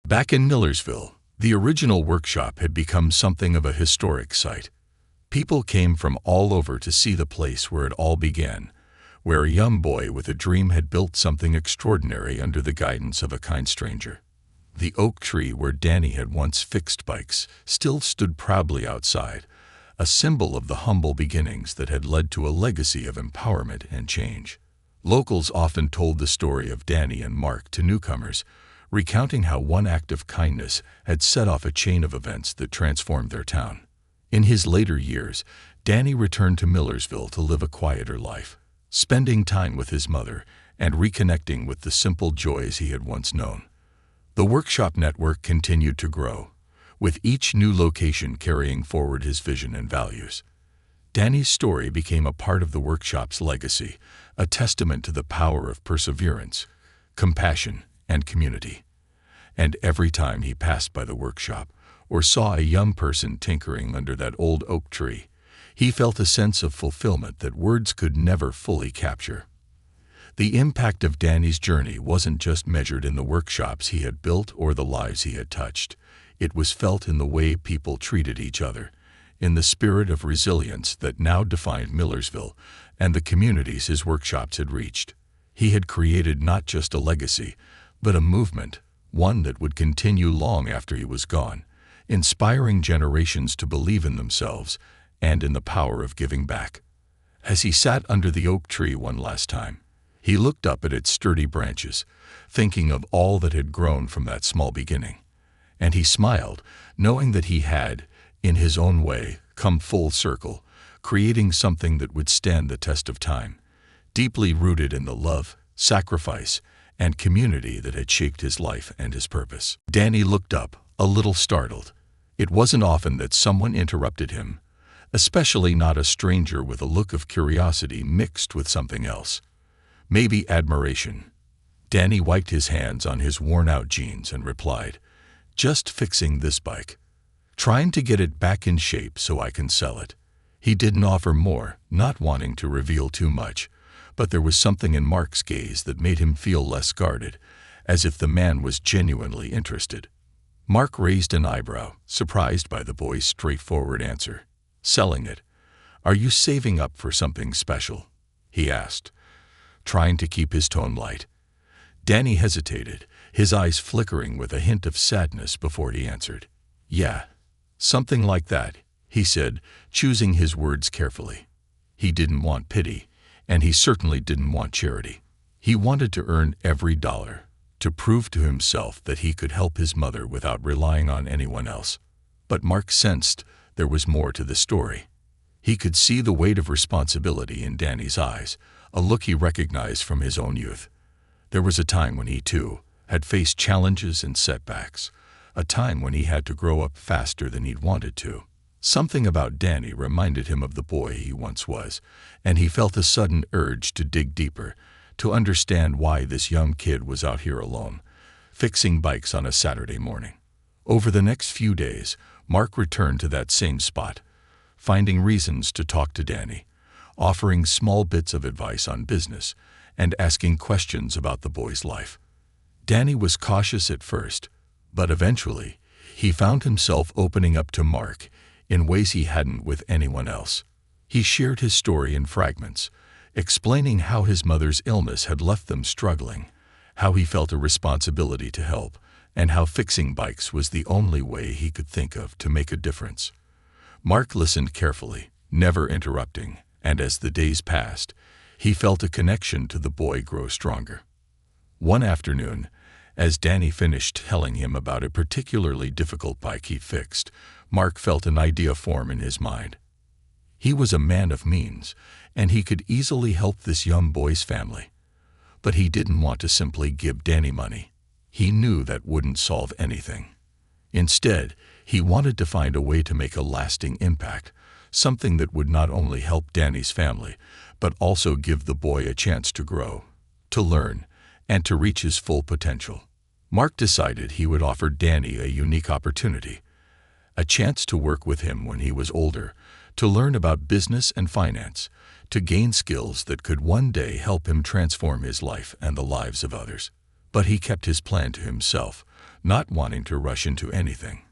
Back in Millersville, the original workshop had become something of a historic sight. People came from all over to see the place where it all began, where a young boy with a dream had built something extraordinary under the guidance of a kind stranger. The oak tree where Danny had once fixed bikes still stood proudly outside, a symbol of the humble beginnings that had led to a legacy of empowerment and change. Locals often told the story of Danny and Mark to newcomers, recounting how one act of kindness had set off a chain of events that transformed their town. In his later years, Danny returned to Millersville to live a quieter life, spending time with his mother and reconnecting with the simple joys he had once known. The workshop network continued to grow, with each new location carrying forward his vision and values. Danny's story became a part of the workshop's legacy, a testament to the power of perseverance, compassion, and community. And every time he passed by the workshop or saw a young person tinkering under that old oak tree, he felt a sense of fulfillment that words could never fully capture. The impact of Danny's journey wasn't just measured in the workshops he had built or the lives he had touched. It was felt in the way people treated each other, in the spirit of resilience that now defined Millersville and the communities his workshops had reached. He had created not just a legacy, but a movement, one that would continue long after he was gone, inspiring generations to believe in themselves and in the power of giving back. As he sat under the oak tree one last time, he looked up at its sturdy branches, thinking of all that had grown from that small beginning. And he smiled, knowing that he had, in his own way, come full circle, creating something that would stand the test of time, deeply rooted in the love, sacrifice, and community that had shaped his life and his purpose. Danny looked up, a little startled. It wasn't often that someone interrupted him, especially not a stranger with a look of curiosity mixed with something else. Maybe admiration. Danny wiped his hands on his worn-out jeans and replied, "Just fixing this bike. Trying to get it back in shape so I can sell it." He didn't offer more, not wanting to reveal too much, but there was something in Mark's gaze that made him feel less guarded, as if the man was genuinely interested. Mark raised an eyebrow, surprised by the boy's straightforward answer. "Selling it. Are you saving up for something special?" he asked, trying to keep his tone light. Danny hesitated, his eyes flickering with a hint of sadness before he answered. "Yeah, something like that," he said, choosing his words carefully. He didn't want pity, and he certainly didn't want charity. He wanted to earn every dollar, to prove to himself that he could help his mother without relying on anyone else. But Mark sensed there was more to the story. He could see the weight of responsibility in Danny's eyes, a look he recognized from his own youth. There was a time when he, too, had faced challenges and setbacks, a time when he had to grow up faster than he'd wanted to. Something about Danny reminded him of the boy he once was, and he felt a sudden urge to dig deeper, to understand why this young kid was out here alone, fixing bikes on a Saturday morning. Over the next few days, Mark returned to that same spot, finding reasons to talk to Danny, offering small bits of advice on business, and asking questions about the boy's life. Danny was cautious at first, but eventually, he found himself opening up to Mark in ways he hadn't with anyone else. He shared his story in fragments, explaining how his mother's illness had left them struggling, how he felt a responsibility to help, and how fixing bikes was the only way he could think of to make a difference. Mark listened carefully, never interrupting, and as the days passed, he felt a connection to the boy grow stronger. One afternoon, as Danny finished telling him about a particularly difficult bike he fixed, Mark felt an idea form in his mind. He was a man of means, and he could easily help this young boy's family. But he didn't want to simply give Danny money. He knew that wouldn't solve anything. Instead, he wanted to find a way to make a lasting impact, something that would not only help Danny's family, but also give the boy a chance to grow, to learn, and to reach his full potential. Mark decided he would offer Danny a unique opportunity, a chance to work with him when he was older, to learn about business and finance, to gain skills that could one day help him transform his life and the lives of others. But he kept his plan to himself, not wanting to rush into anything.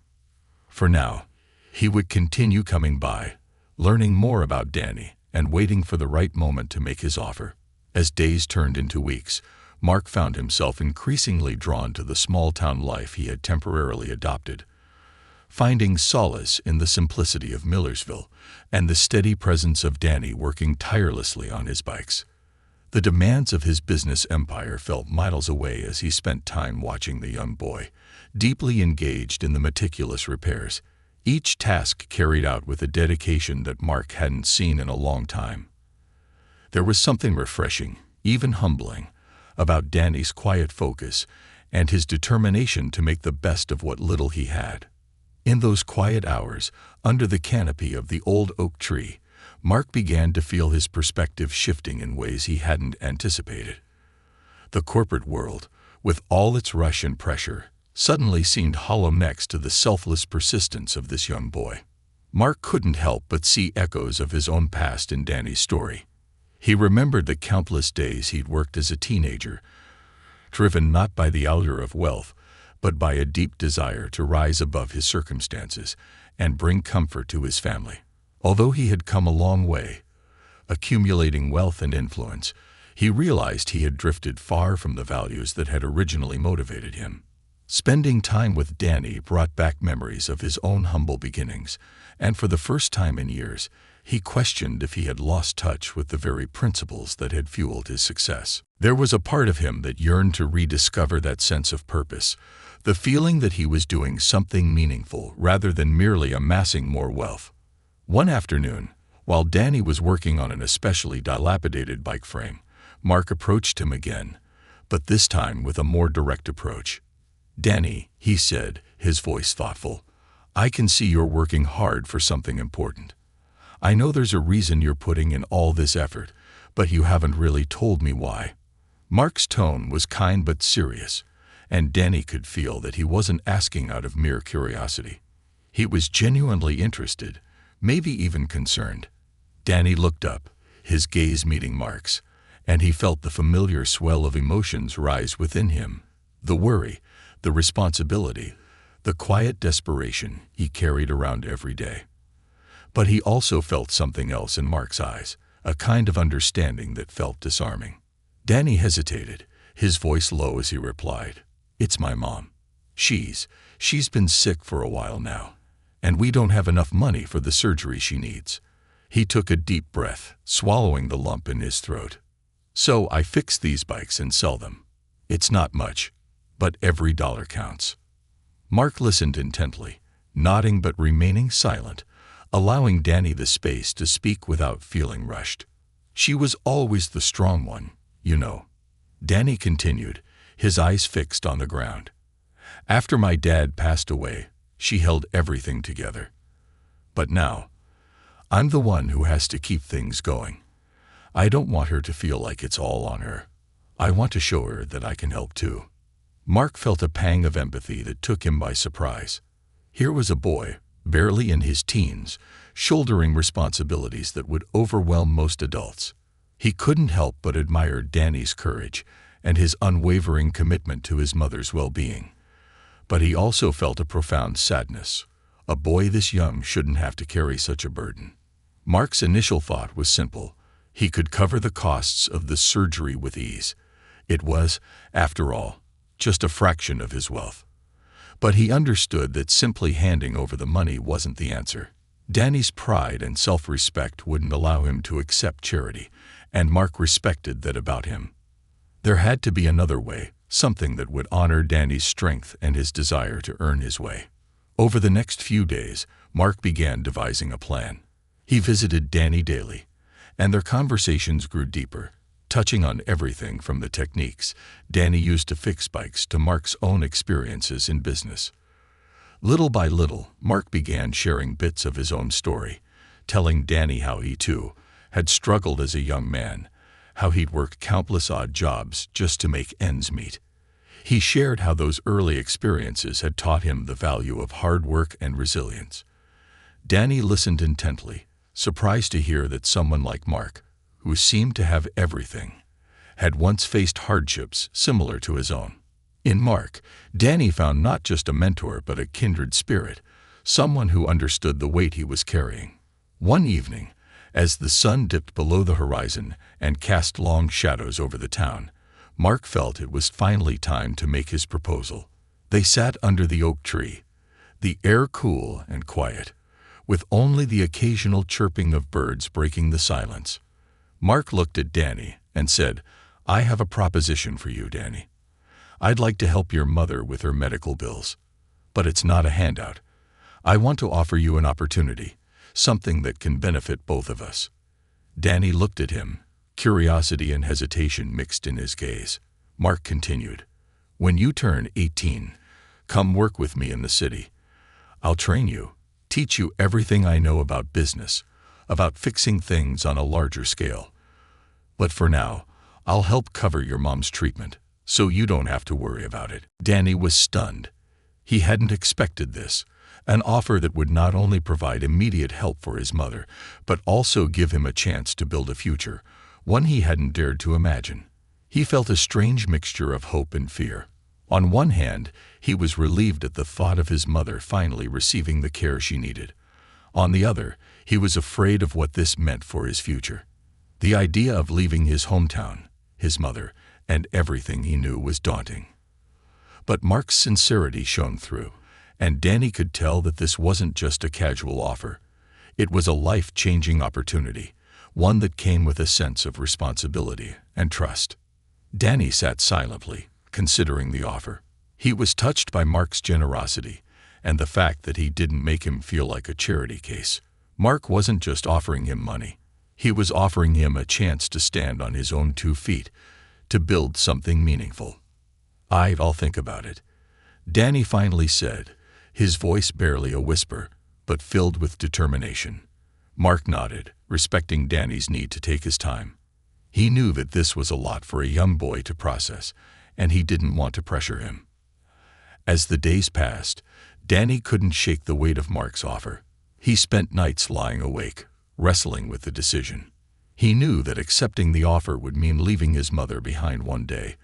For now, he would continue coming by, learning more about Danny and waiting for the right moment to make his offer. As days turned into weeks, Mark found himself increasingly drawn to the small-town life he had temporarily adopted, finding solace in the simplicity of Millersville and the steady presence of Danny working tirelessly on his bikes. The demands of his business empire felt miles away as he spent time watching the young boy, deeply engaged in the meticulous repairs, each task carried out with a dedication that Mark hadn't seen in a long time. There was something refreshing, even humbling, about Danny's quiet focus and his determination to make the best of what little he had. In those quiet hours, under the canopy of the old oak tree, Mark began to feel his perspective shifting in ways he hadn't anticipated. The corporate world, with all its rush and pressure, suddenly seemed hollow next to the selfless persistence of this young boy. Mark couldn't help but see echoes of his own past in Danny's story. He remembered the countless days he'd worked as a teenager, driven not by the allure of wealth, but by a deep desire to rise above his circumstances and bring comfort to his family. Although he had come a long way, accumulating wealth and influence, he realized he had drifted far from the values that had originally motivated him. Spending time with Danny brought back memories of his own humble beginnings, and for the first time in years, he questioned if he had lost touch with the very principles that had fueled his success. There was a part of him that yearned to rediscover that sense of purpose, the feeling that he was doing something meaningful rather than merely amassing more wealth. One afternoon, while Danny was working on an especially dilapidated bike frame, Mark approached him again, but this time with a more direct approach. "Danny," he said, his voice thoughtful, "I can see you're working hard for something important. I know there's a reason you're putting in all this effort, but you haven't really told me why." Mark's tone was kind but serious, and Danny could feel that he wasn't asking out of mere curiosity. He was genuinely interested, maybe even concerned. Danny looked up, his gaze meeting Mark's, and he felt the familiar swell of emotions rise within him. The worry, the responsibility, the quiet desperation he carried around every day. But he also felt something else in Mark's eyes, a kind of understanding that felt disarming. Danny hesitated, his voice low as he replied, "It's my mom. She's been sick for a while now, and we don't have enough money for the surgery she needs." He took a deep breath, swallowing the lump in his throat. "So I fix these bikes and sell them. It's not much, but every dollar counts." Mark listened intently, nodding but remaining silent, allowing Danny the space to speak without feeling rushed. "She was always the strong one, you know," Danny continued, his eyes fixed on the ground. "After my dad passed away, she held everything together. But now, I'm the one who has to keep things going. I don't want her to feel like it's all on her. I want to show her that I can help too." Mark felt a pang of empathy that took him by surprise. Here was a boy, barely in his teens, shouldering responsibilities that would overwhelm most adults. He couldn't help but admire Danny's courage and his unwavering commitment to his mother's well-being. But he also felt a profound sadness. A boy this young shouldn't have to carry such a burden. Mark's initial thought was simple. He could cover the costs of the surgery with ease. It was, after all, just a fraction of his wealth. But he understood that simply handing over the money wasn't the answer. Danny's pride and self-respect wouldn't allow him to accept charity, and Mark respected that about him. There had to be another way, something that would honor Danny's strength and his desire to earn his way. Over the next few days, Mark began devising a plan. He visited Danny daily, and their conversations grew deeper, touching on everything from the techniques Danny used to fix bikes to Mark's own experiences in business. Little by little, Mark began sharing bits of his own story, telling Danny how he, too, had struggled as a young man, how he'd worked countless odd jobs just to make ends meet. He shared how those early experiences had taught him the value of hard work and resilience. Danny listened intently, surprised to hear that someone like Mark, who seemed to have everything, had once faced hardships similar to his own. In Mark, Danny found not just a mentor but a kindred spirit, someone who understood the weight he was carrying. One evening, as the sun dipped below the horizon and cast long shadows over the town, Mark felt it was finally time to make his proposal. They sat under the oak tree, the air cool and quiet, with only the occasional chirping of birds breaking the silence. Mark looked at Danny and said, "I have a proposition for you, Danny. I'd like to help your mother with her medical bills. But it's not a handout. I want to offer you an opportunity, something that can benefit both of us." Danny looked at him, curiosity and hesitation mixed in his gaze. Mark continued, "When you turn 18, come work with me in the city. I'll train you, teach you everything I know about business, about fixing things on a larger scale. But for now, I'll help cover your mom's treatment, so you don't have to worry about it." Danny was stunned. He hadn't expected this, an offer that would not only provide immediate help for his mother, but also give him a chance to build a future, one he hadn't dared to imagine. He felt a strange mixture of hope and fear. On one hand, he was relieved at the thought of his mother finally receiving the care she needed. On the other, he was afraid of what this meant for his future. The idea of leaving his hometown, his mother, and everything he knew was daunting. But Mark's sincerity shone through, and Danny could tell that this wasn't just a casual offer. It was a life-changing opportunity, one that came with a sense of responsibility and trust. Danny sat silently, considering the offer. He was touched by Mark's generosity and the fact that he didn't make him feel like a charity case. Mark wasn't just offering him money. He was offering him a chance to stand on his own 2 feet, to build something meaningful. "I'll think about it," Danny finally said, his voice barely a whisper, but filled with determination. Mark nodded, respecting Danny's need to take his time. He knew that this was a lot for a young boy to process, and he didn't want to pressure him. As the days passed, Danny couldn't shake the weight of Mark's offer. He spent nights lying awake, wrestling with the decision. He knew that accepting the offer would mean leaving his mother behind one day,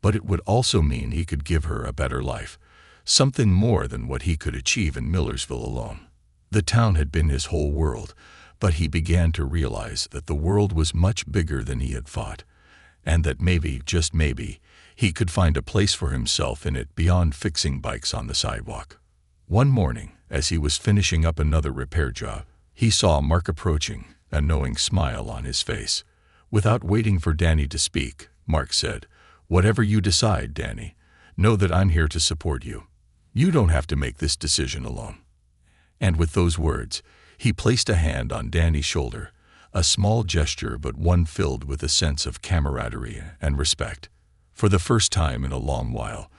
but it would also mean he could give her a better life, something more than what he could achieve in Millersville alone. The town had been his whole world, but he began to realize that the world was much bigger than he had thought, and that maybe, just maybe, he could find a place for himself in it beyond fixing bikes on the sidewalk. One morning, as he was finishing up another repair job, he saw Mark approaching, a knowing smile on his face. Without waiting for Danny to speak, Mark said, "Whatever you decide, Danny, know that I'm here to support you. You don't have to make this decision alone." And with those words, he placed a hand on Danny's shoulder, a small gesture but one filled with a sense of camaraderie and respect. For the first time in a long while,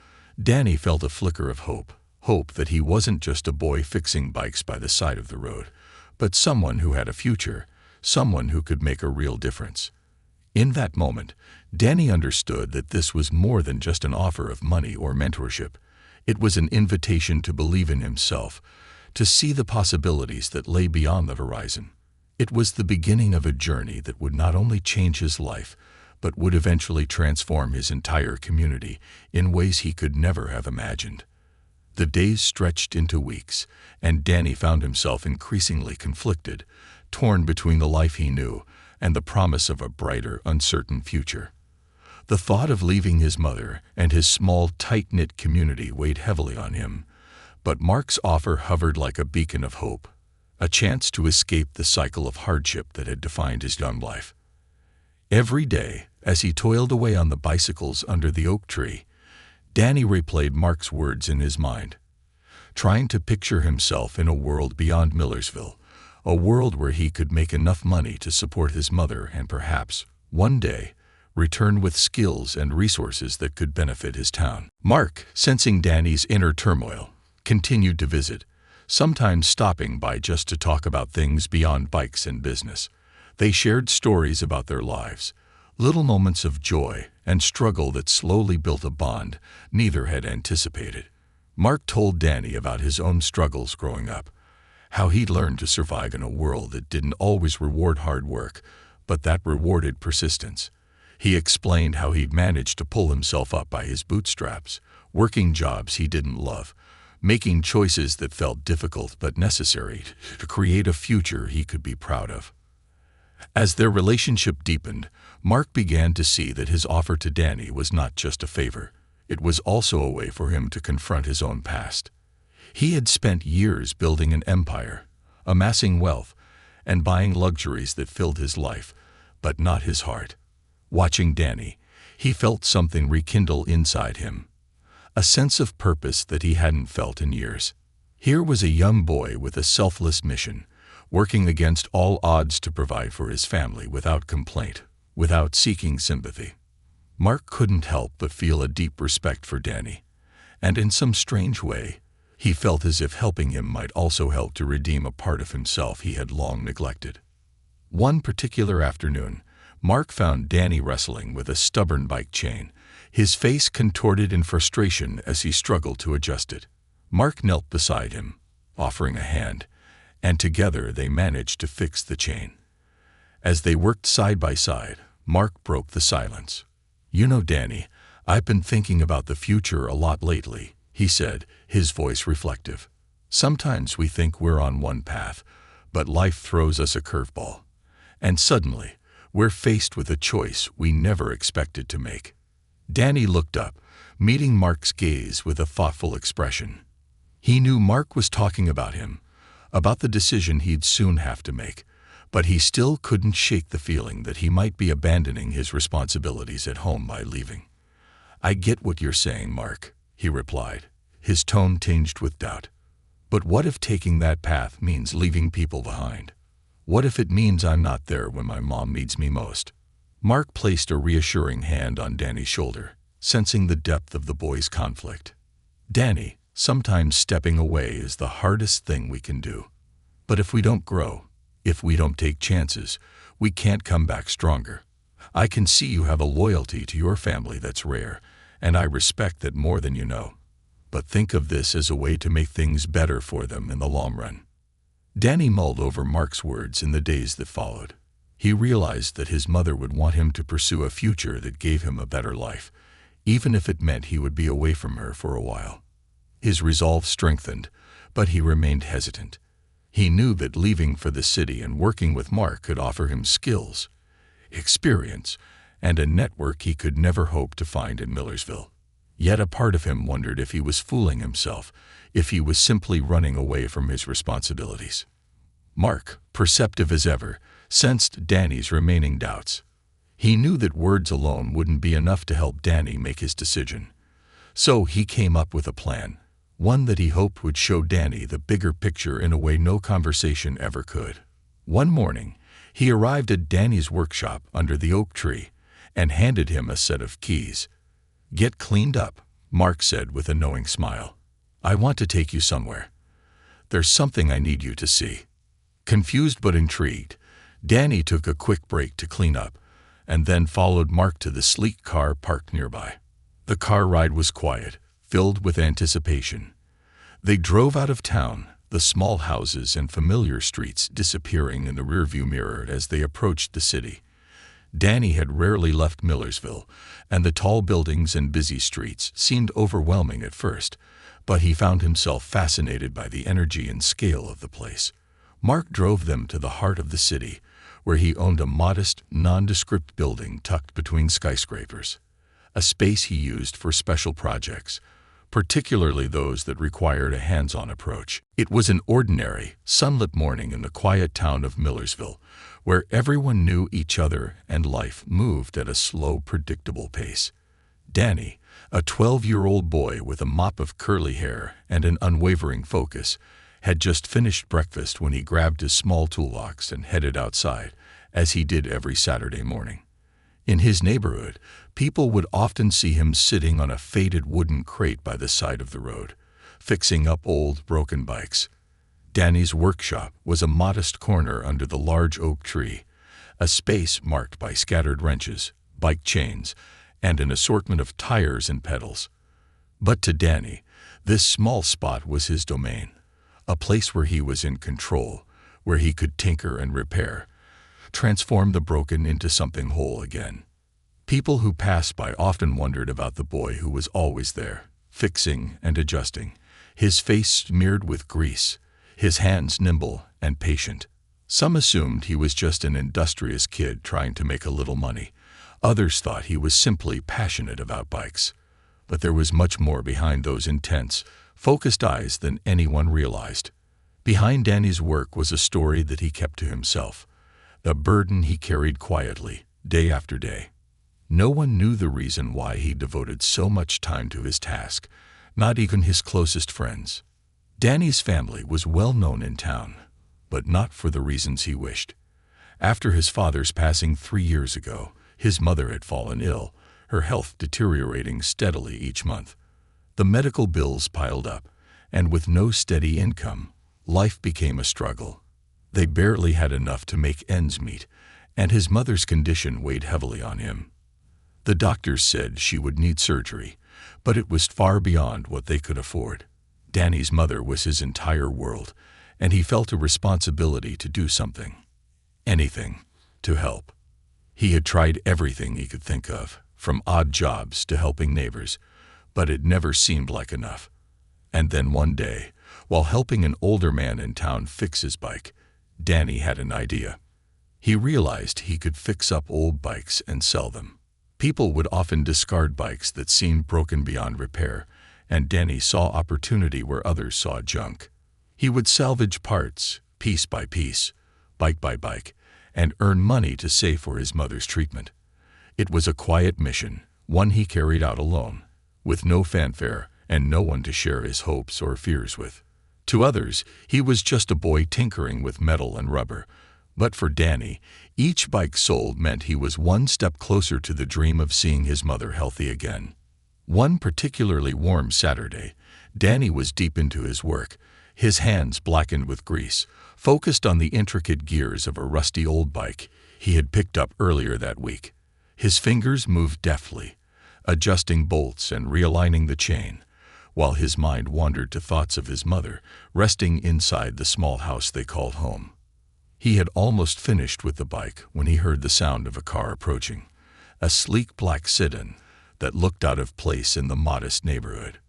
Danny felt a flicker of hope that he wasn't just a boy fixing bikes by the side of the road, but someone who had a future, someone who could make a real difference. In that moment, Danny understood that this was more than just an offer of money or mentorship. It was an invitation to believe in himself, to see the possibilities that lay beyond the horizon. It was the beginning of a journey that would not only change his life, but would eventually transform his entire community in ways he could never have imagined. The days stretched into weeks, and Danny found himself increasingly conflicted, torn between the life he knew and the promise of a brighter, uncertain future. The thought of leaving his mother and his small, tight-knit community weighed heavily on him, but Mark's offer hovered like a beacon of hope, a chance to escape the cycle of hardship that had defined his young life. Every day, as he toiled away on the bicycles under the oak tree, Danny replayed Mark's words in his mind, trying to picture himself in a world beyond Millersville, a world where he could make enough money to support his mother and perhaps, one day, return with skills and resources that could benefit his town. Mark, sensing Danny's inner turmoil, continued to visit, sometimes stopping by just to talk about things beyond bikes and business. They shared stories about their lives, little moments of joy and struggle that slowly built a bond neither had anticipated. Mark told Danny about his own struggles growing up, how he'd learned to survive in a world that didn't always reward hard work, but that rewarded persistence. He explained how he'd managed to pull himself up by his bootstraps, working jobs he didn't love, making choices that felt difficult but necessary to create a future he could be proud of. As their relationship deepened, Mark began to see that his offer to Danny was not just a favor. It was also a way for him to confront his own past. He had spent years building an empire, amassing wealth, and buying luxuries that filled his life, but not his heart. Watching Danny, he felt something rekindle inside him, a sense of purpose that he hadn't felt in years. Here was a young boy with a selfless mission, working against all odds to provide for his family without complaint, without seeking sympathy. Mark couldn't help but feel a deep respect for Danny, and in some strange way, he felt as if helping him might also help to redeem a part of himself he had long neglected. One particular afternoon, Mark found Danny wrestling with a stubborn bike chain, his face contorted in frustration as he struggled to adjust it. Mark knelt beside him, offering a hand, and together they managed to fix the chain. As they worked side by side, Mark broke the silence. "You know, Danny, I've been thinking about the future a lot lately," he said, his voice reflective. "Sometimes we think we're on one path, but life throws us a curveball. And suddenly, we're faced with a choice we never expected to make." Danny looked up, meeting Mark's gaze with a thoughtful expression. He knew Mark was talking about him, about the decision he'd soon have to make, but he still couldn't shake the feeling that he might be abandoning his responsibilities at home by leaving. "I get what you're saying, Mark," he replied, his tone tinged with doubt. "But what if taking that path means leaving people behind? What if it means I'm not there when my mom needs me most?" Mark placed a reassuring hand on Danny's shoulder, sensing the depth of the boy's conflict. "Danny, sometimes stepping away is the hardest thing we can do. But if we don't grow, if we don't take chances, we can't come back stronger. I can see you have a loyalty to your family that's rare, and I respect that more than you know. But think of this as a way to make things better for them in the long run." Danny mulled over Mark's words in the days that followed. He realized that his mother would want him to pursue a future that gave him a better life, even if it meant he would be away from her for a while. His resolve strengthened, but he remained hesitant. He knew that leaving for the city and working with Mark could offer him skills, experience, and a network he could never hope to find in Millersville. Yet a part of him wondered if he was fooling himself, if he was simply running away from his responsibilities. Mark, perceptive as ever, sensed Danny's remaining doubts. He knew that words alone wouldn't be enough to help Danny make his decision. So he came up with a plan, one that he hoped would show Danny the bigger picture in a way no conversation ever could. One morning, he arrived at Danny's workshop under the oak tree and handed him a set of keys. "Get cleaned up," Mark said with a knowing smile. "I want to take you somewhere. There's something I need you to see." Confused but intrigued, Danny took a quick break to clean up, and then followed Mark to the sleek car parked nearby. The car ride was quiet, filled with anticipation. They drove out of town, the small houses and familiar streets disappearing in the rearview mirror as they approached the city. Danny had rarely left Millersville, and the tall buildings and busy streets seemed overwhelming at first, but he found himself fascinated by the energy and scale of the place. Mark drove them to the heart of the city, where he owned a modest, nondescript building tucked between skyscrapers, a space he used for special projects, particularly those that required a hands-on approach. It was an ordinary, sunlit morning in the quiet town of Millersville, where everyone knew each other and life moved at a slow, predictable pace. Danny, a 12-year-old boy with a mop of curly hair and an unwavering focus, had just finished breakfast when he grabbed his small toolbox and headed outside, as he did every Saturday morning. In his neighborhood, people would often see him sitting on a faded wooden crate by the side of the road, fixing up old, broken bikes. Danny's workshop was a modest corner under the large oak tree, a space marked by scattered wrenches, bike chains, and an assortment of tires and pedals. But to Danny, this small spot was his domain, a place where he was in control, where he could tinker and repair, transform the broken into something whole again. People who passed by often wondered about the boy who was always there, fixing and adjusting, his face smeared with grease, his hands nimble and patient. Some assumed he was just an industrious kid trying to make a little money. Others thought he was simply passionate about bikes. But there was much more behind those intense, focused eyes than anyone realized. Behind Danny's work was a story that he kept to himself, a burden he carried quietly, day after day. No one knew the reason why he devoted so much time to his task, not even his closest friends. Danny's family was well known in town, but not for the reasons he wished. After his father's passing 3 years ago, his mother had fallen ill, her health deteriorating steadily each month. The medical bills piled up, and with no steady income, life became a struggle. They barely had enough to make ends meet, and his mother's condition weighed heavily on him. The doctors said she would need surgery, but it was far beyond what they could afford. Danny's mother was his entire world, and he felt a responsibility to do something, anything, to help. He had tried everything he could think of, from odd jobs to helping neighbors, but it never seemed like enough. And then one day, while helping an older man in town fix his bike, Danny had an idea. He realized he could fix up old bikes and sell them. People would often discard bikes that seemed broken beyond repair, and Danny saw opportunity where others saw junk. He would salvage parts, piece by piece, bike by bike, and earn money to save for his mother's treatment. It was a quiet mission, one he carried out alone, with no fanfare and no one to share his hopes or fears with. To others, he was just a boy tinkering with metal and rubber. But for Danny, each bike sold meant he was one step closer to the dream of seeing his mother healthy again. One particularly warm Saturday, Danny was deep into his work, his hands blackened with grease, focused on the intricate gears of a rusty old bike he had picked up earlier that week. His fingers moved deftly, adjusting bolts and realigning the chain, while his mind wandered to thoughts of his mother, resting inside the small house they called home. He had almost finished with the bike when he heard the sound of a car approaching, a sleek black sedan that looked out of place in the modest neighborhood.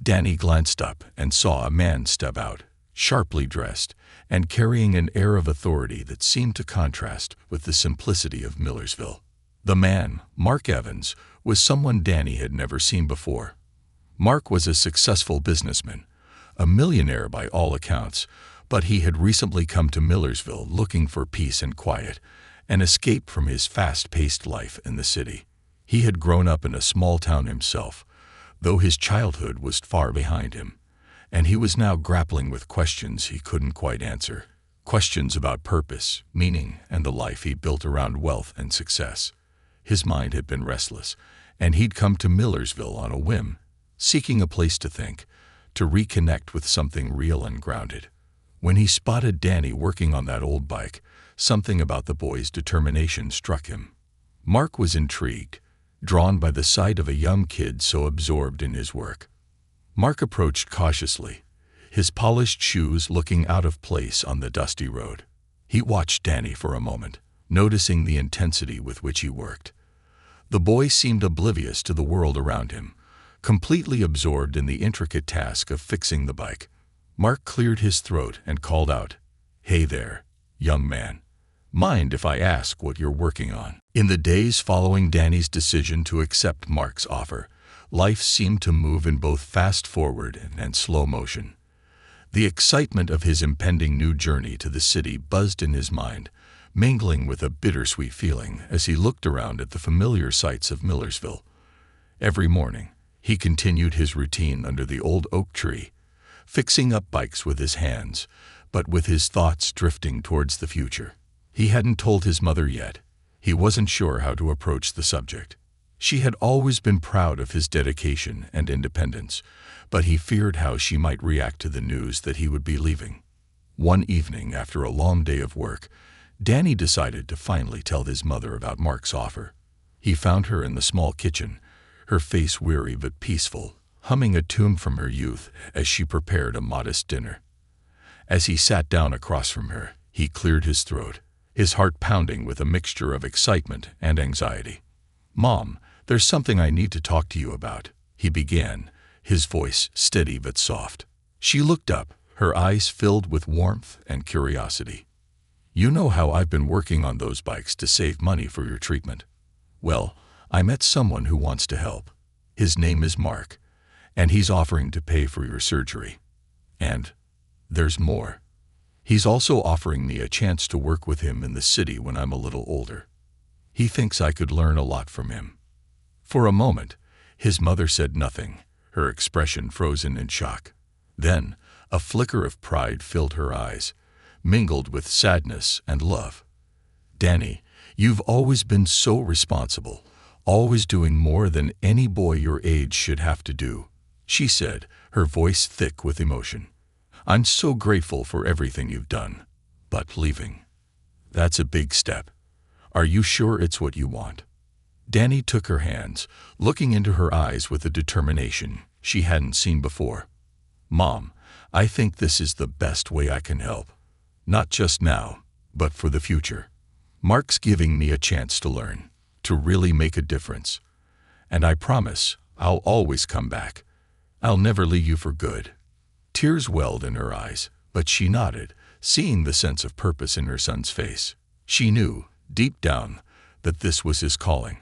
Danny glanced up and saw a man step out, sharply dressed and carrying an air of authority that seemed to contrast with the simplicity of Millersville. The man, Mark Evans, was someone Danny had never seen before. Mark was a successful businessman, a millionaire by all accounts, but he had recently come to Millersville looking for peace and quiet, an escape from his fast-paced life in the city. He had grown up in a small town himself, though his childhood was far behind him, and he was now grappling with questions he couldn't quite answer, questions about purpose, meaning, and the life he'd built around wealth and success. His mind had been restless, and he'd come to Millersville on a whim, seeking a place to think, to reconnect with something real and grounded. When he spotted Danny working on that old bike, something about the boy's determination struck him. Mark was intrigued, drawn by the sight of a young kid so absorbed in his work. Mark approached cautiously, his polished shoes looking out of place on the dusty road. He watched Danny for a moment, noticing the intensity with which he worked. The boy seemed oblivious to the world around him, completely absorbed in the intricate task of fixing the bike. Mark cleared his throat and called out, "Hey there, young man. Mind if I ask what you're working on?" In the days following Danny's decision to accept Mark's offer, life seemed to move in both fast-forward and slow motion. The excitement of his impending new journey to the city buzzed in his mind, mingling with a bittersweet feeling as he looked around at the familiar sights of Millersville. Every morning, he continued his routine under the old oak tree, fixing up bikes with his hands, but with his thoughts drifting towards the future. He hadn't told his mother yet. He wasn't sure how to approach the subject. She had always been proud of his dedication and independence, but he feared how she might react to the news that he would be leaving. One evening, after a long day of work, Danny decided to finally tell his mother about Mark's offer. He found her in the small kitchen, her face weary but peaceful, humming a tune from her youth as she prepared a modest dinner. As he sat down across from her, he cleared his throat, his heart pounding with a mixture of excitement and anxiety. "Mom, there's something I need to talk to you about," he began, his voice steady but soft. She looked up, her eyes filled with warmth and curiosity. "You know how I've been working on those bikes to save money for your treatment? Well, I met someone who wants to help. His name is Mark, and he's offering to pay for your surgery. And there's more. He's also offering me a chance to work with him in the city when I'm a little older. He thinks I could learn a lot from him." For a moment, his mother said nothing, her expression frozen in shock. Then, a flicker of pride filled her eyes, mingled with sadness and love. "Danny, you've always been so responsible, always doing more than any boy your age should have to do," she said, her voice thick with emotion. "I'm so grateful for everything you've done. But leaving, that's a big step. Are you sure it's what you want?" Danny took her hands, looking into her eyes with a determination she hadn't seen before. "Mom, I think this is the best way I can help. Not just now, but for the future. Mark's giving me a chance to learn, to really make a difference. And I promise I'll always come back. I'll never leave you for good." Tears welled in her eyes, but she nodded, seeing the sense of purpose in her son's face. She knew, deep down, that this was his calling,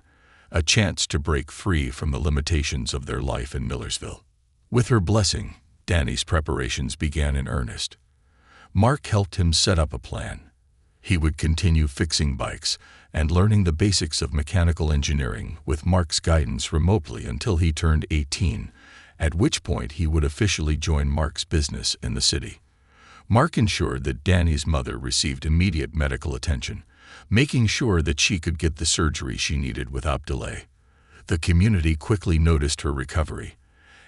a chance to break free from the limitations of their life in Millersville. With her blessing, Danny's preparations began in earnest. Mark helped him set up a plan. He would continue fixing bikes and learning the basics of mechanical engineering with Mark's guidance remotely until he turned 18, at which point he would officially join Mark's business in the city. Mark ensured that Danny's mother received immediate medical attention, making sure that she could get the surgery she needed without delay. The community quickly noticed her recovery,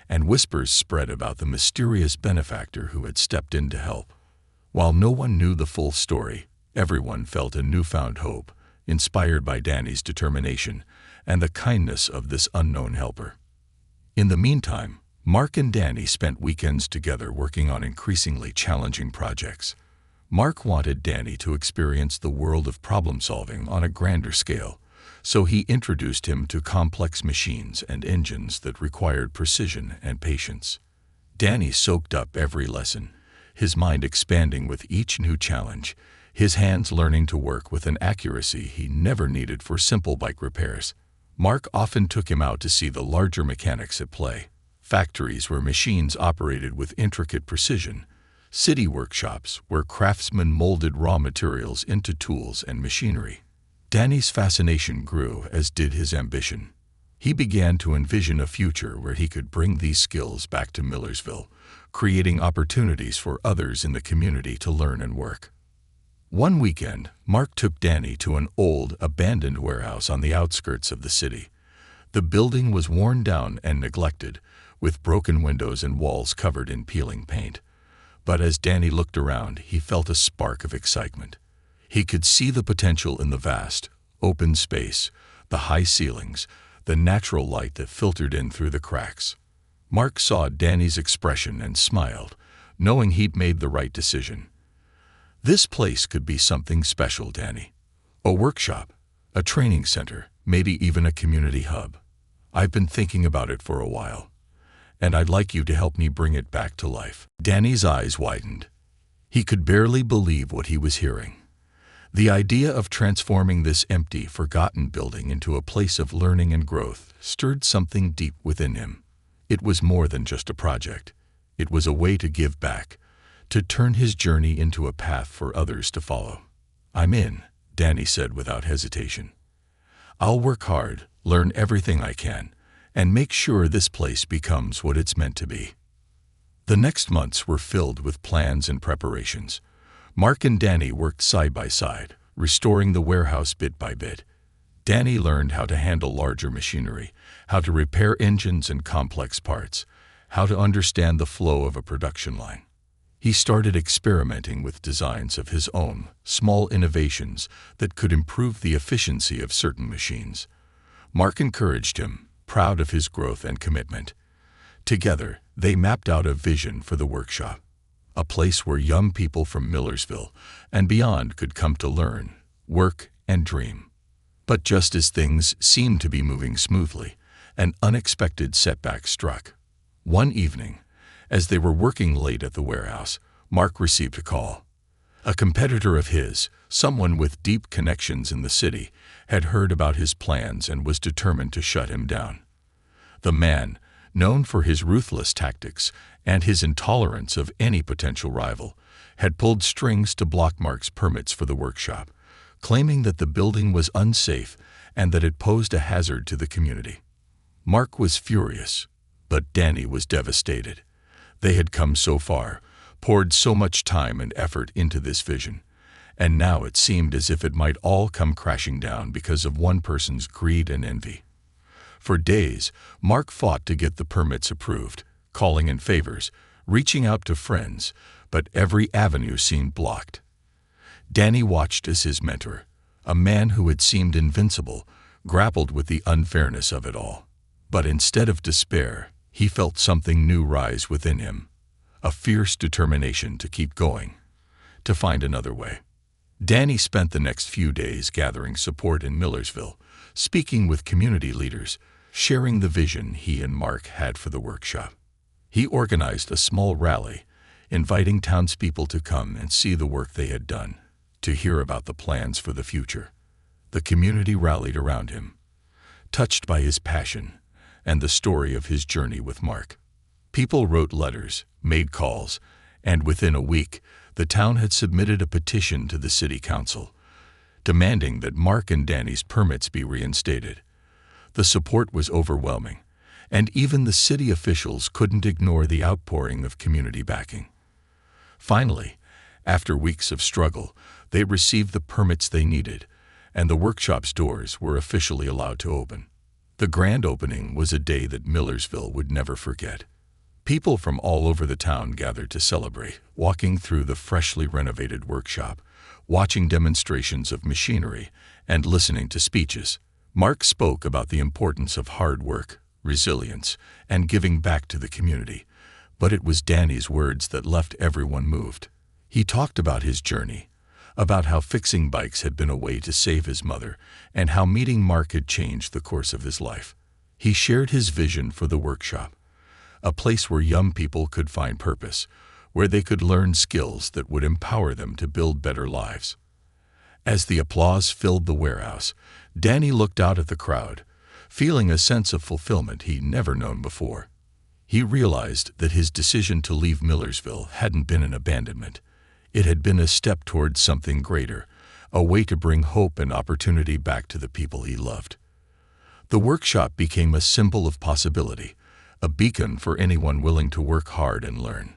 and whispers spread about the mysterious benefactor who had stepped in to help. While no one knew the full story, everyone felt a newfound hope, inspired by Danny's determination and the kindness of this unknown helper. In the meantime, Mark and Danny spent weekends together working on increasingly challenging projects. Mark wanted Danny to experience the world of problem-solving on a grander scale, so he introduced him to complex machines and engines that required precision and patience. Danny soaked up every lesson, his mind expanding with each new challenge, his hands learning to work with an accuracy he never needed for simple bike repairs. Mark often took him out to see the larger mechanics at play, factories where machines operated with intricate precision, city workshops where craftsmen molded raw materials into tools and machinery. Danny's fascination grew, as did his ambition. He began to envision a future where he could bring these skills back to Millersville, creating opportunities for others in the community to learn and work. One weekend, Mark took Danny to an old, abandoned warehouse on the outskirts of the city. The building was worn down and neglected, with broken windows and walls covered in peeling paint. But as Danny looked around, he felt a spark of excitement. He could see the potential in the vast, open space, the high ceilings, the natural light that filtered in through the cracks. Mark saw Danny's expression and smiled, knowing he'd made the right decision. "This place could be something special, Danny. A workshop, a training center, maybe even a community hub. I've been thinking about it for a while, and I'd like you to help me bring it back to life." Danny's eyes widened. He could barely believe what he was hearing. The idea of transforming this empty, forgotten building into a place of learning and growth stirred something deep within him. It was more than just a project. It was a way to give back, to turn his journey into a path for others to follow. "I'm in," Danny said without hesitation. "I'll work hard, learn everything I can, and make sure this place becomes what it's meant to be." The next months were filled with plans and preparations. Mark and Danny worked side by side, restoring the warehouse bit by bit. Danny learned how to handle larger machinery, how to repair engines and complex parts, how to understand the flow of a production line. He started experimenting with designs of his own, small innovations that could improve the efficiency of certain machines. Mark encouraged him, proud of his growth and commitment. Together, they mapped out a vision for the workshop, a place where young people from Millersville and beyond could come to learn, work, and dream. But just as things seemed to be moving smoothly, an unexpected setback struck. One evening, as they were working late at the warehouse, Mark received a call. A competitor of his, someone with deep connections in the city, had heard about his plans and was determined to shut him down. The man, known for his ruthless tactics and his intolerance of any potential rival, had pulled strings to block Mark's permits for the workshop, claiming that the building was unsafe and that it posed a hazard to the community. Mark was furious, but Danny was devastated. They had come so far, poured so much time and effort into this vision, and now it seemed as if it might all come crashing down because of one person's greed and envy. For days, Mark fought to get the permits approved, calling in favors, reaching out to friends, but every avenue seemed blocked. Danny watched as his mentor, a man who had seemed invincible, grappled with the unfairness of it all. But instead of despair, he felt something new rise within him, a fierce determination to keep going, to find another way. Danny spent the next few days gathering support in Millersville, speaking with community leaders, sharing the vision he and Mark had for the workshop. He organized a small rally, inviting townspeople to come and see the work they had done, to hear about the plans for the future. The community rallied around him, touched by his passion and the story of his journey with Mark. People wrote letters, made calls, and within a week, the town had submitted a petition to the city council, demanding that Mark and Danny's permits be reinstated. The support was overwhelming, and even the city officials couldn't ignore the outpouring of community backing. Finally, after weeks of struggle, they received the permits they needed, and the workshop's doors were officially allowed to open. The grand opening was a day that Millersville would never forget. People from all over the town gathered to celebrate, walking through the freshly renovated workshop, watching demonstrations of machinery, and listening to speeches. Mark spoke about the importance of hard work, resilience, and giving back to the community, but it was Danny's words that left everyone moved. He talked about his journey, about how fixing bikes had been a way to save his mother, and how meeting Mark had changed the course of his life. He shared his vision for the workshop, a place where young people could find purpose, where they could learn skills that would empower them to build better lives. As the applause filled the warehouse, Danny looked out at the crowd, feeling a sense of fulfillment he'd never known before. He realized that his decision to leave Millersville hadn't been an abandonment. It had been a step towards something greater, a way to bring hope and opportunity back to the people he loved. The workshop became a symbol of possibility, a beacon for anyone willing to work hard and learn.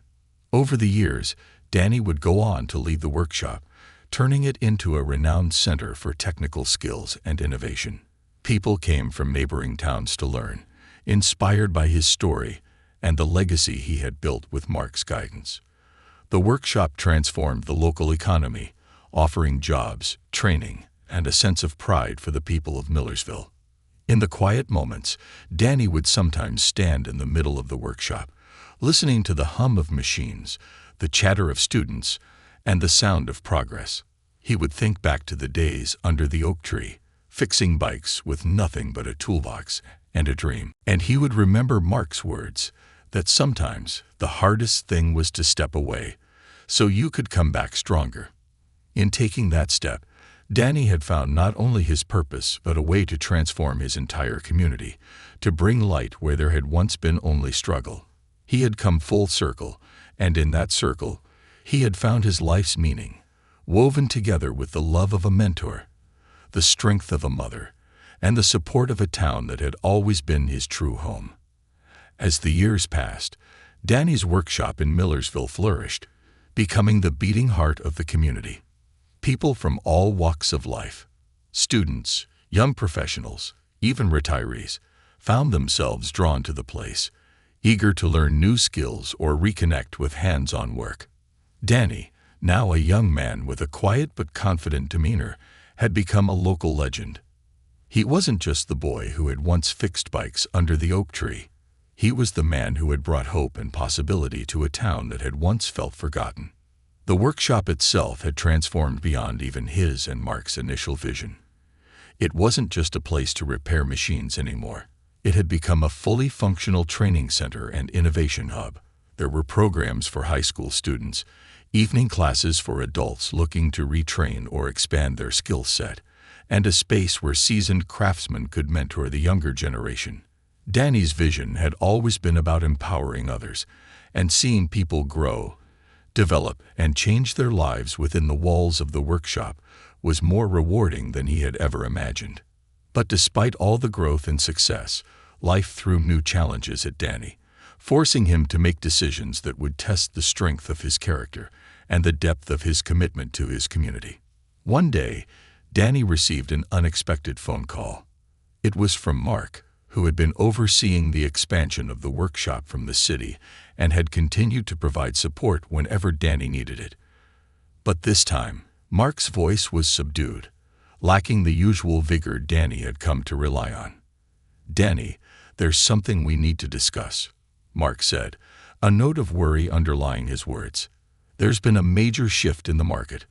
Over the years, Danny would go on to lead the workshop, turning it into a renowned center for technical skills and innovation. People came from neighboring towns to learn, inspired by his story and the legacy he had built with Mark's guidance. The workshop transformed the local economy, offering jobs, training, and a sense of pride for the people of Millersville. In the quiet moments, Danny would sometimes stand in the middle of the workshop, listening to the hum of machines, the chatter of students, and the sound of progress. He would think back to the days under the oak tree, fixing bikes with nothing but a toolbox and a dream. And he would remember Mark's words, that sometimes the hardest thing was to step away, so you could come back stronger. In taking that step, Danny had found not only his purpose but a way to transform his entire community, to bring light where there had once been only struggle. He had come full circle, and in that circle, he had found his life's meaning, woven together with the love of a mentor, the strength of a mother, and the support of a town that had always been his true home. As the years passed, Danny's workshop in Millersville flourished, becoming the beating heart of the community. People from all walks of life, students, young professionals, even retirees, found themselves drawn to the place, eager to learn new skills or reconnect with hands-on work. Danny, now a young man with a quiet but confident demeanor, had become a local legend. He wasn't just the boy who had once fixed bikes under the oak tree. He was the man who had brought hope and possibility to a town that had once felt forgotten. The workshop itself had transformed beyond even his and Mark's initial vision. It wasn't just a place to repair machines anymore. It had become a fully functional training center and innovation hub. There were programs for high school students, evening classes for adults looking to retrain or expand their skill set, and a space where seasoned craftsmen could mentor the younger generation. Danny's vision had always been about empowering others and seeing people grow, develop, and change their lives within the walls of the workshop was more rewarding than he had ever imagined. But despite all the growth and success, life threw new challenges at Danny, forcing him to make decisions that would test the strength of his character and the depth of his commitment to his community. One day, Danny received an unexpected phone call. It was from Mark, who had been overseeing the expansion of the workshop from the city and had continued to provide support whenever Danny needed it. But this time, Mark's voice was subdued, lacking the usual vigor Danny had come to rely on. "Danny, there's something we need to discuss," Mark said, a note of worry underlying his words. "There's been a major shift in the market.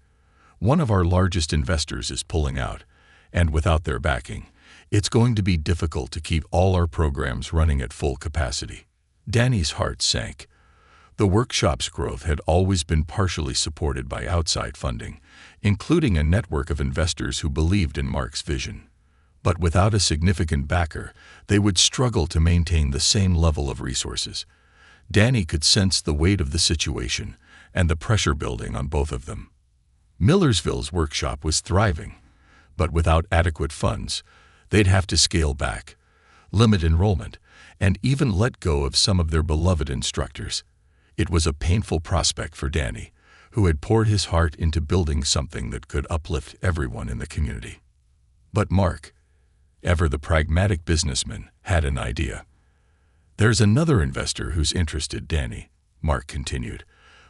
One of our largest investors is pulling out, and without their backing, it's going to be difficult to keep all our programs running at full capacity." Danny's heart sank. The workshop's growth had always been partially supported by outside funding, including a network of investors who believed in Mark's vision. But without a significant backer, they would struggle to maintain the same level of resources. Danny could sense the weight of the situation and the pressure building on both of them. Millersville's workshop was thriving, but without adequate funds, they'd have to scale back, limit enrollment, and even let go of some of their beloved instructors. It was a painful prospect for Danny, who had poured his heart into building something that could uplift everyone in the community. But Mark, ever the pragmatic businessman, had an idea. "There's another investor who's interested, Danny," Mark continued,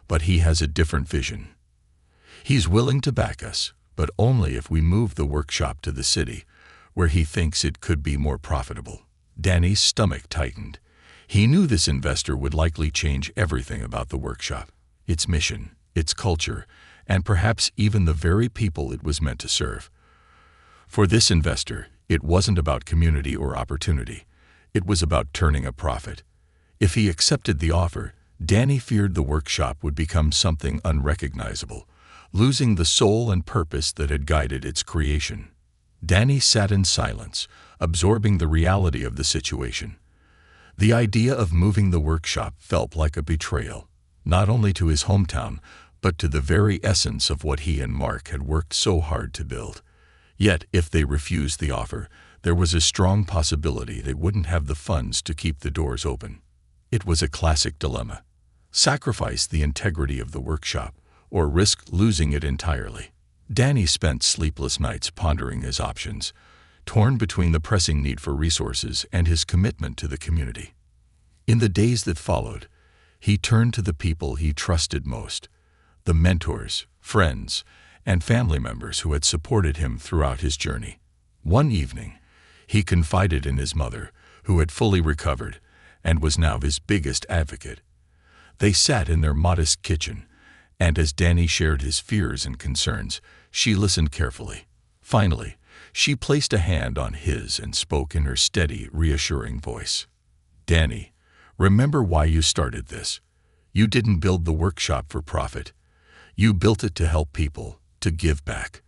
"but he has a different vision. He's willing to back us, but only if we move the workshop to the city, where he thinks it could be more profitable." Danny's stomach tightened. He knew this investor would likely change everything about the workshop, its mission, its culture, and perhaps even the very people it was meant to serve. For this investor, it wasn't about community or opportunity. It was about turning a profit. If he accepted the offer, Danny feared the workshop would become something unrecognizable, losing the soul and purpose that had guided its creation. Danny sat in silence, absorbing the reality of the situation. The idea of moving the workshop felt like a betrayal, not only to his hometown, but to the very essence of what he and Mark had worked so hard to build. Yet, if they refused the offer, there was a strong possibility they wouldn't have the funds to keep the doors open. It was a classic dilemma: sacrifice the integrity of the workshop, or risk losing it entirely. Danny spent sleepless nights pondering his options, torn between the pressing need for resources and his commitment to the community. In the days that followed, he turned to the people he trusted most, the mentors, friends, and family members who had supported him throughout his journey. One evening, he confided in his mother, who had fully recovered and was now his biggest advocate. They sat in their modest kitchen, and as Danny shared his fears and concerns, she listened carefully. Finally, she placed a hand on his and spoke in her steady, reassuring voice. "Danny, remember why you started this. You didn't build the workshop for profit. You built it to help people, to give back.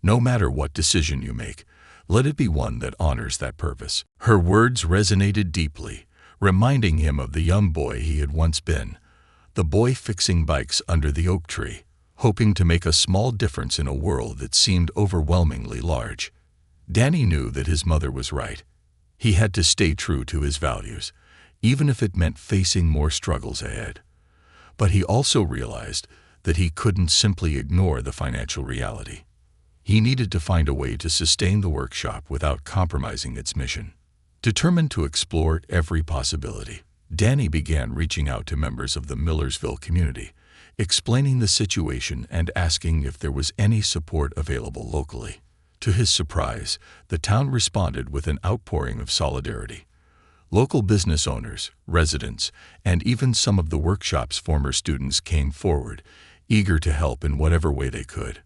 No matter what decision you make, let it be one that honors that purpose." Her words resonated deeply, reminding him of the young boy he had once been, the boy fixing bikes under the oak tree, hoping to make a small difference in a world that seemed overwhelmingly large. Danny knew that his mother was right. He had to stay true to his values, even if it meant facing more struggles ahead. But he also realized that he couldn't simply ignore the financial reality. He needed to find a way to sustain the workshop without compromising its mission. Determined to explore every possibility, Danny began reaching out to members of the Millersville community, explaining the situation and asking if there was any support available locally. To his surprise, the town responded with an outpouring of solidarity. Local business owners, residents, and even some of the workshop's former students came forward, eager to help in whatever way they could.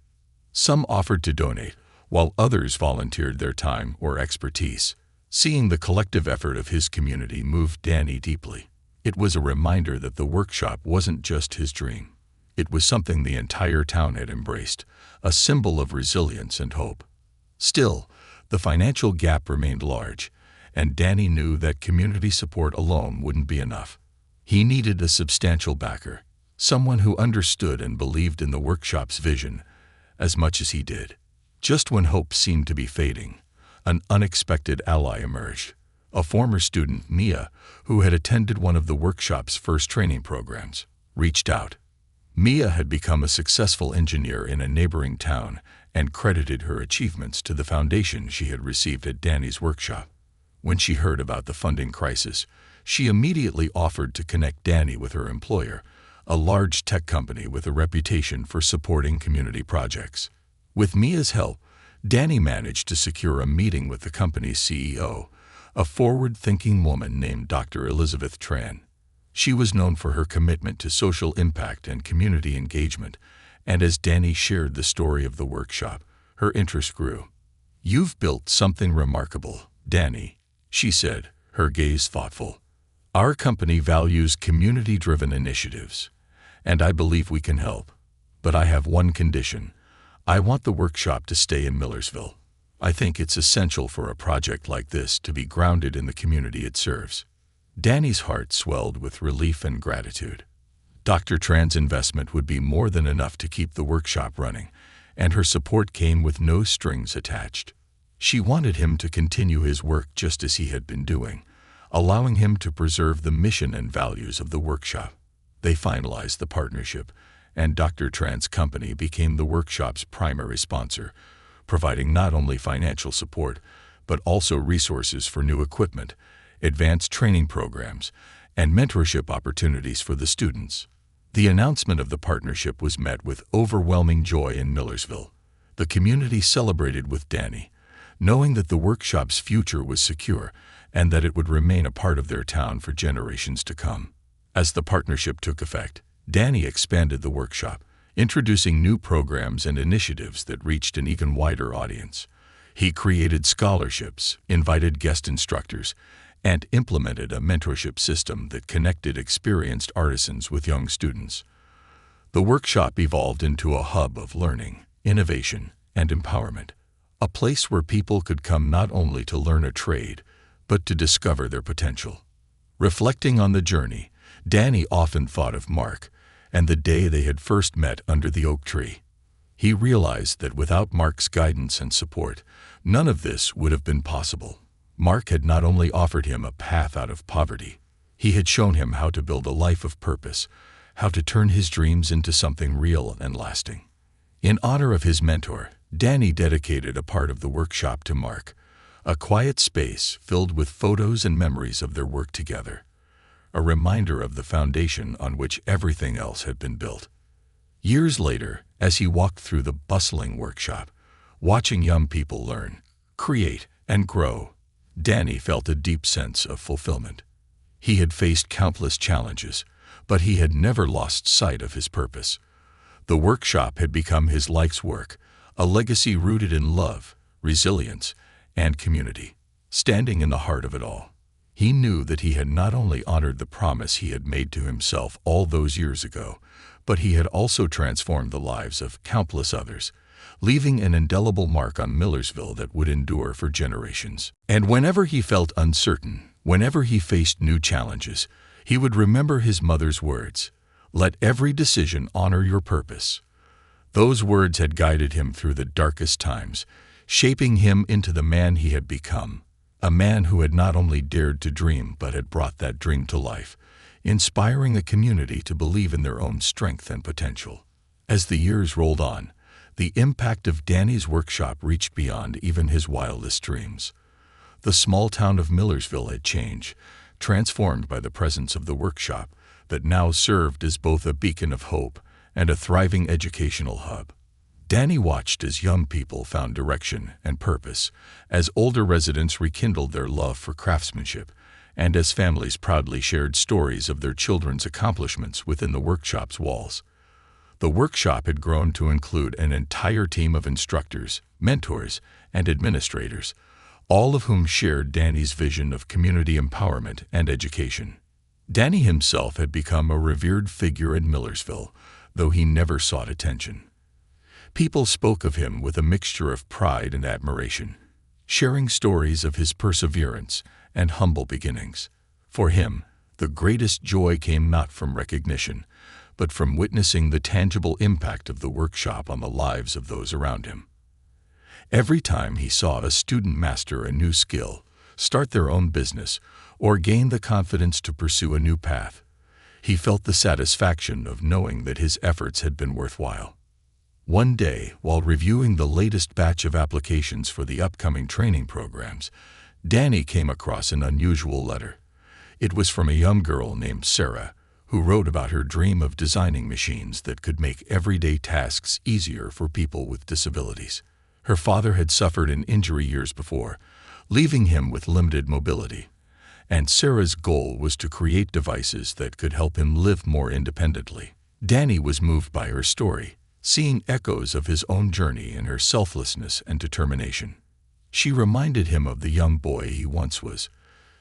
Some offered to donate, while others volunteered their time or expertise. Seeing the collective effort of his community moved Danny deeply. It was a reminder that the workshop wasn't just his dream. It was something the entire town had embraced, a symbol of resilience and hope. Still, the financial gap remained large, and Danny knew that community support alone wouldn't be enough. He needed a substantial backer, someone who understood and believed in the workshop's vision as much as he did. Just when hope seemed to be fading, an unexpected ally emerged. A former student, Mia, who had attended one of the workshop's first training programs, reached out. Mia had become a successful engineer in a neighboring town and credited her achievements to the foundation she had received at Danny's workshop. When she heard about the funding crisis, she immediately offered to connect Danny with her employer, a large tech company with a reputation for supporting community projects. With Mia's help, Danny managed to secure a meeting with the company's CEO, a forward-thinking woman named Dr. Elizabeth Tran. She was known for her commitment to social impact and community engagement, and as Danny shared the story of the workshop, her interest grew. "You've built something remarkable, Danny," she said, her gaze thoughtful. "Our company values community-driven initiatives, and I believe we can help. But I have one condition. I want the workshop to stay in Millersville. I think it's essential for a project like this to be grounded in the community it serves." Danny's heart swelled with relief and gratitude. Dr. Tran's investment would be more than enough to keep the workshop running, and her support came with no strings attached. She wanted him to continue his work just as he had been doing, allowing him to preserve the mission and values of the workshop. They finalized the partnership, and Dr. Tran's company became the workshop's primary sponsor, providing not only financial support, but also resources for new equipment, advanced training programs, and mentorship opportunities for the students. The announcement of the partnership was met with overwhelming joy in Millersville. The community celebrated with Danny, knowing that the workshop's future was secure and that it would remain a part of their town for generations to come. As the partnership took effect, Danny expanded the workshop, introducing new programs and initiatives that reached an even wider audience. He created scholarships, invited guest instructors, and implemented a mentorship system that connected experienced artisans with young students. The workshop evolved into a hub of learning, innovation, and empowerment, a place where people could come not only to learn a trade, but to discover their potential. Reflecting on the journey, Danny often thought of Mark and the day they had first met under the oak tree. He realized that without Mark's guidance and support, none of this would have been possible. Mark had not only offered him a path out of poverty, he had shown him how to build a life of purpose, how to turn his dreams into something real and lasting. In honor of his mentor, Danny dedicated a part of the workshop to Mark, a quiet space filled with photos and memories of their work together, a reminder of the foundation on which everything else had been built. Years later, as he walked through the bustling workshop, watching young people learn, create, and grow, Danny felt a deep sense of fulfillment. He had faced countless challenges, but he had never lost sight of his purpose. The workshop had become his life's work, a legacy rooted in love, resilience, and community. Standing in the heart of it all, he knew that he had not only honored the promise he had made to himself all those years ago, but he had also transformed the lives of countless others, leaving an indelible mark on Millersville that would endure for generations. And whenever he felt uncertain, whenever he faced new challenges, he would remember his mother's words, "Let every decision honor your purpose." Those words had guided him through the darkest times, shaping him into the man he had become, a man who had not only dared to dream but had brought that dream to life, inspiring the community to believe in their own strength and potential. As the years rolled on, the impact of Danny's workshop reached beyond even his wildest dreams. The small town of Millersville had changed, transformed by the presence of the workshop that now served as both a beacon of hope and a thriving educational hub. Danny watched as young people found direction and purpose, as older residents rekindled their love for craftsmanship, and as families proudly shared stories of their children's accomplishments within the workshop's walls. The workshop had grown to include an entire team of instructors, mentors, and administrators, all of whom shared Danny's vision of community empowerment and education. Danny himself had become a revered figure in Millersville, though he never sought attention. People spoke of him with a mixture of pride and admiration, sharing stories of his perseverance and humble beginnings. For him, the greatest joy came not from recognition, but from witnessing the tangible impact of the workshop on the lives of those around him. Every time he saw a student master a new skill, start their own business, or gain the confidence to pursue a new path, he felt the satisfaction of knowing that his efforts had been worthwhile. One day, while reviewing the latest batch of applications for the upcoming training programs, Danny came across an unusual letter. It was from a young girl named Sarah, who wrote about her dream of designing machines that could make everyday tasks easier for people with disabilities. Her father had suffered an injury years before, leaving him with limited mobility, and Sarah's goal was to create devices that could help him live more independently. Danny was moved by her story, seeing echoes of his own journey in her selflessness and determination. She reminded him of the young boy he once was,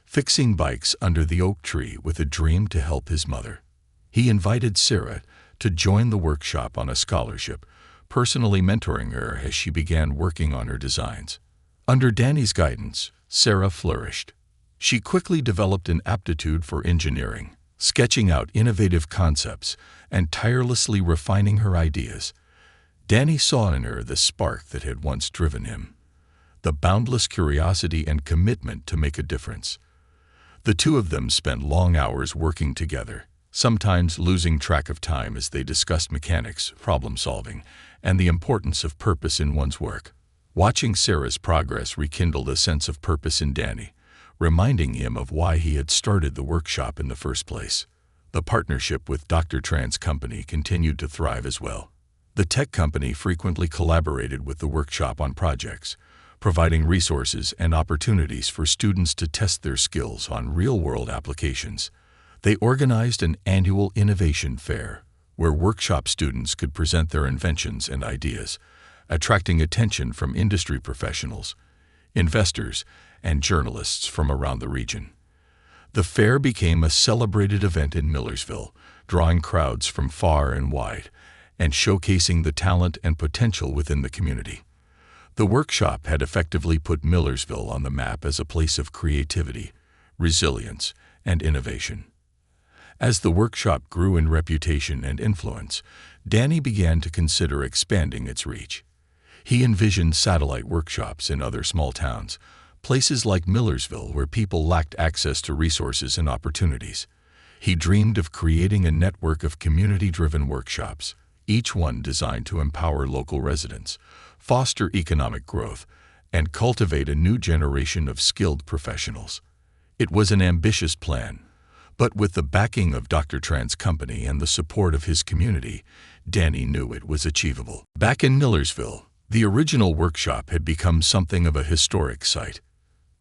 fixing bikes under the oak tree with a dream to help his mother. He invited Sarah to join the workshop on a scholarship, personally mentoring her as she began working on her designs. Under Danny's guidance, Sarah flourished. She quickly developed an aptitude for engineering, sketching out innovative concepts and tirelessly refining her ideas. Danny saw in her the spark that had once driven him, the boundless curiosity and commitment to make a difference. The two of them spent long hours working together, sometimes losing track of time as they discussed mechanics, problem-solving, and the importance of purpose in one's work. Watching Sarah's progress rekindled a sense of purpose in Danny, reminding him of why he had started the workshop in the first place. The partnership with Dr. Tran's company continued to thrive as well. The tech company frequently collaborated with the workshop on projects, providing resources and opportunities for students to test their skills on real-world applications. They organized an annual innovation fair, where workshop students could present their inventions and ideas, attracting attention from industry professionals, investors, and journalists from around the region. The fair became a celebrated event in Millersville, drawing crowds from far and wide, and showcasing the talent and potential within the community. The workshop had effectively put Millersville on the map as a place of creativity, resilience, and innovation. As the workshop grew in reputation and influence, Danny began to consider expanding its reach. He envisioned satellite workshops in other small towns, places like Millersville where people lacked access to resources and opportunities. He dreamed of creating a network of community-driven workshops, each one designed to empower local residents, foster economic growth, and cultivate a new generation of skilled professionals. It was an ambitious plan, but with the backing of Dr. Tran's company and the support of his community, Danny knew it was achievable. Back in Millersville, the original workshop had become something of a historic site.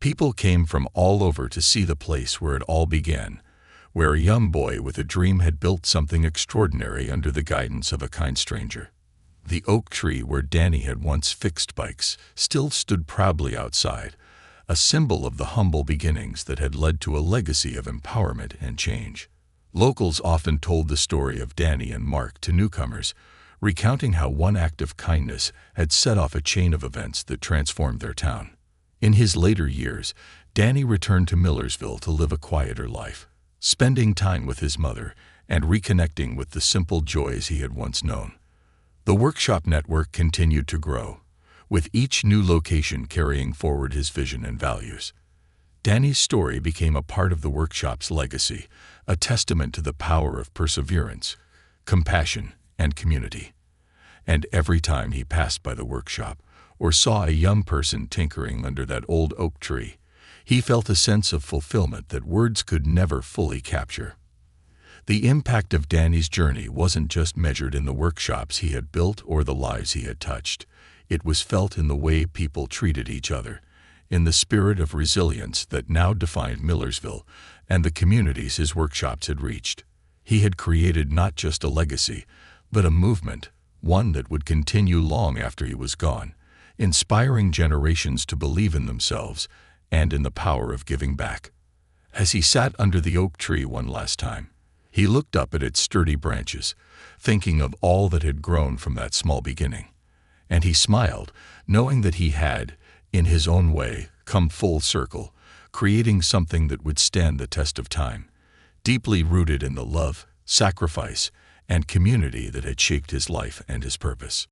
People came from all over to see the place where it all began, where a young boy with a dream had built something extraordinary under the guidance of a kind stranger. The oak tree where Danny had once fixed bikes still stood proudly outside, a symbol of the humble beginnings that had led to a legacy of empowerment and change. Locals often told the story of Danny and Mark to newcomers, recounting how one act of kindness had set off a chain of events that transformed their town. In his later years, Danny returned to Millersville to live a quieter life, spending time with his mother and reconnecting with the simple joys he had once known. The workshop network continued to grow, with each new location carrying forward his vision and values. Danny's story became a part of the workshop's legacy, a testament to the power of perseverance, compassion, and community. And every time he passed by the workshop or saw a young person tinkering under that old oak tree, he felt a sense of fulfillment that words could never fully capture. The impact of Danny's journey wasn't just measured in the workshops he had built or the lives he had touched. It was felt in the way people treated each other, in the spirit of resilience that now defined Millersville and the communities his workshops had reached. He had created not just a legacy, but a movement, one that would continue long after he was gone, inspiring generations to believe in themselves and in the power of giving back. As he sat under the oak tree one last time, he looked up at its sturdy branches, thinking of all that had grown from that small beginning. And he smiled, knowing that he had, in his own way, come full circle, creating something that would stand the test of time, deeply rooted in the love, sacrifice, and community that had shaped his life and his purpose.